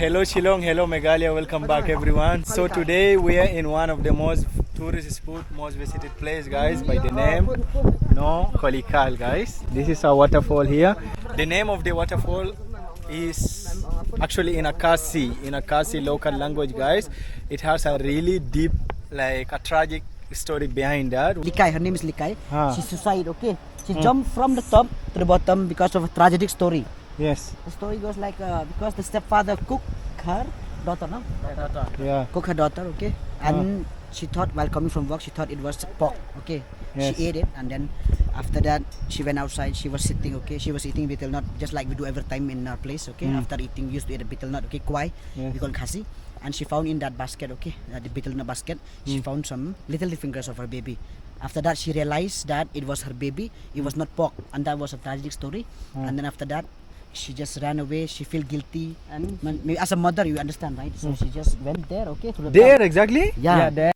Hello Shillong, hello Meghalaya, welcome back everyone. So today we are in one of the most tourist spot, most visited place guys by the name Nohkalikai guys. This is our waterfall here. The name of the waterfall is actually in a Kasi local language guys. It has a really deep, like a tragic story behind that. Likai, her name is Likai. She suicide, okay? She jumped from the top to the bottom because of a tragic story. Yes. The story goes like because the stepfather cooked her daughter, no? Yeah. Cook her daughter, okay? And she thought while coming from work, she thought it was pork, okay? Yes. She ate it, and then after that she went outside. She was sitting, okay? She was eating betel nut just like we do every time in our place, okay? After eating, we used to eat a betel nut, okay? Kwai, we call khasi. And she found in that basket, okay, the betel nut basket, she found some little fingers of her baby. After that, she realized that it was her baby. It was not pork, and that was a tragic story. And then after that, she just ran away. She feel guilty, and maybe as a mother, you understand, right? So she just went there, okay, to the There top. exactly? Yeah, there.